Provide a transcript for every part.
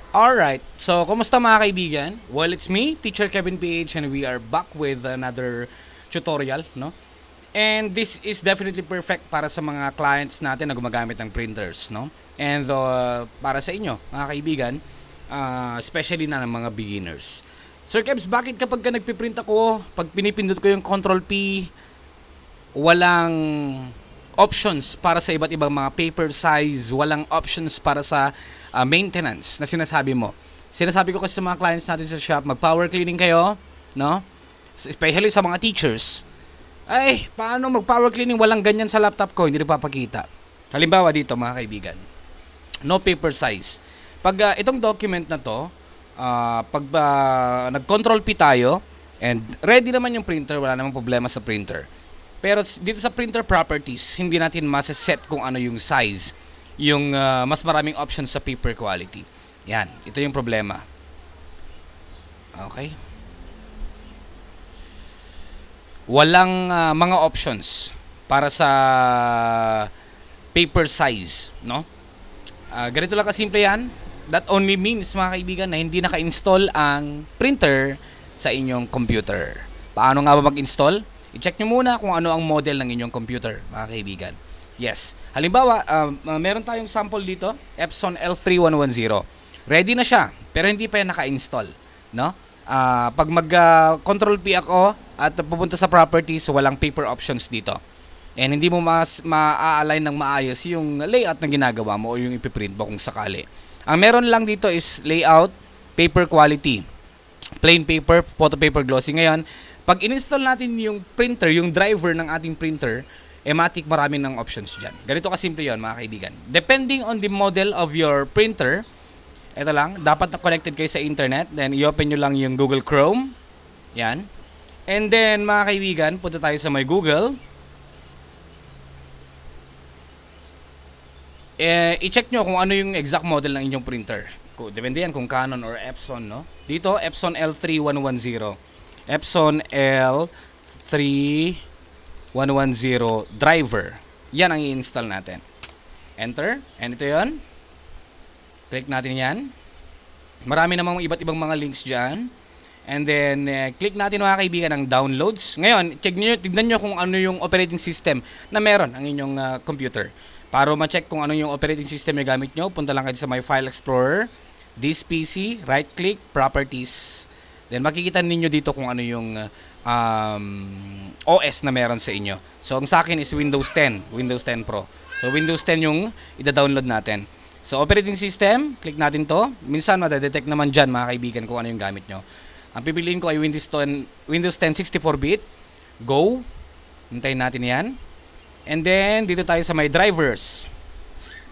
Alright, so kumusta mga kaibigan? Well, it's me, Teacher Kevin PH, and we are back with another tutorial, no? And this is definitely perfect para sa mga clients natin na gumagamit ng printers, no? And para sa inyo, mga kaibigan, especially na ng mga beginners. Sir Kebs, bakit kapag ka nagpiprint ako, pag pinipindot ko yung Control P, walang options para sa iba't ibang mga paper size, walang options para sa maintenance na sinasabi mo. Sinasabi ko kasi sa mga clients natin sa shop, mag-power cleaning kayo, no? Especially sa mga teachers. Ay, paano mag-power cleaning? Walang ganyan sa laptop ko, hindi nagpapakita. Halimbawa dito mga kaibigan, no paper size. Pag itong document na to, pag nag-control P tayo, and ready naman yung printer, wala namang problema sa printer. Pero dito sa printer properties, hindi natin masaset kung ano yung size, yung mas maraming options sa paper quality. Yan, ito yung problema. Okay. Walang mga options para sa paper size, no? Ganito lang kasimple yan. That only means, mga kaibigan, na hindi naka-install ang printer sa inyong computer. Paano nga ba mag-install? I-check nyo muna kung ano ang model ng inyong computer, mga kaibigan. Yes. Halimbawa, meron tayong sample dito, Epson L3110. Ready na siya, pero hindi pa yan naka-install, no? Pag mag-control P ako at pupunta sa properties, walang paper options dito. And hindi mo ma-align ng maayos yung layout na ginagawa mo o yung ipiprint mo kung sakali. Ang meron lang dito is layout, paper quality, plain paper, photo paper glossy. Ngayon, pag in-install natin yung printer, yung driver ng ating printer, matik marami ng options dyan. Ganito kasimple yun, mga kaibigan. Depending on the model of your printer, ito lang, dapat na connected kayo sa internet. Then, i-open nyo lang yung Google Chrome. Yan. And then, mga kaibigan, punta tayo sa my Google. I-check nyo kung ano yung exact model ng inyong printer. Depende yan kung Canon or Epson, no? Dito, Epson L3110. Epson L3110 driver. Yan ang i-install natin. Enter. And ito yun. Click natin yan. Marami namang iba't ibang mga links dyan. And then, click natin mga kaibigan ang downloads. Ngayon, tignan nyo kung ano yung operating system na meron ang inyong computer. Para ma-check kung ano yung operating system na gamit nyo, punta lang kayo sa My File Explorer, This PC, right-click, Properties. Then makikita ninyo dito kung ano yung OS na meron sa inyo. So ang sa akin is Windows 10, Windows 10 Pro. So Windows 10 yung ida-download natin. So operating system, click natin to. Minsan madedetect naman dyan mga kaibigan kung ano yung gamit nyo. Ang pipiliin ko ay Windows 10 64-bit. Go. Hintayin natin yan. And then dito tayo sa my drivers.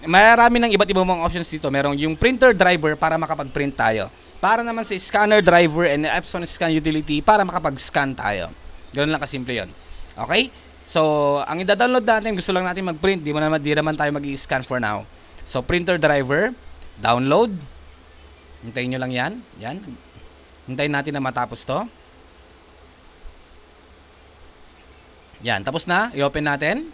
Marami ng iba't ibang mga options dito. Merong yung printer driver para makapag-print tayo. Para naman sa scanner driver and Epson scan utility para makapag-scan tayo. Ganoon lang kasimple yun. Okay? So, ang i-download natin, gusto lang natin mag-print. Di naman tayo mag-i-scan for now. So, printer driver, download. Hintayin nyo lang yan. Yan. Hintayin natin na matapos to. Yan. Tapos na. I-open natin.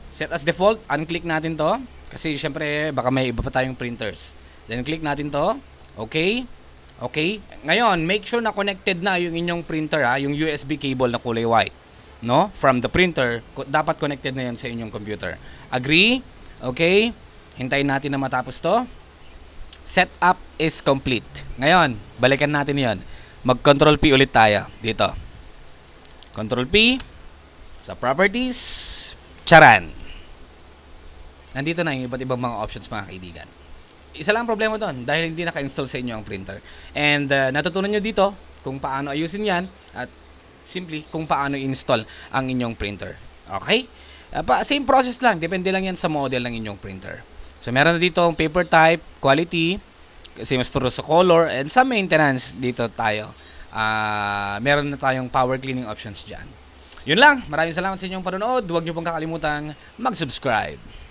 Set as default. Unclick natin to. Kasi syempre, baka may iba pa tayong printers. Then click natin to. Okay. Okay. Ngayon, make sure na connected na yung inyong printer, yung USB cable na kulay white, no? From the printer, dapat connected na yan sa inyong computer. Agree? Okay. Hintayin natin na matapos to. Setup is complete. Ngayon, balikan natin 'yon. Mag-control P ulit tayo dito. Control P sa properties. Charan. Nandito na yung iba't ibang mga options mga kaibigan. Isa lang problema doon dahil hindi naka-install sa inyo ang printer. And natutunan nyo dito kung paano ayusin yan at simply kung paano install ang inyong printer. Okay? Same process lang. Depende lang yan sa model ng inyong printer. So meron na dito ang paper type, quality, kasi mas turo sa color, and sa maintenance dito tayo. Meron na tayong power cleaning options dyan. Yun lang. Maraming salamat sa inyong panonood. Huwag nyo pong kakalimutang mag-subscribe.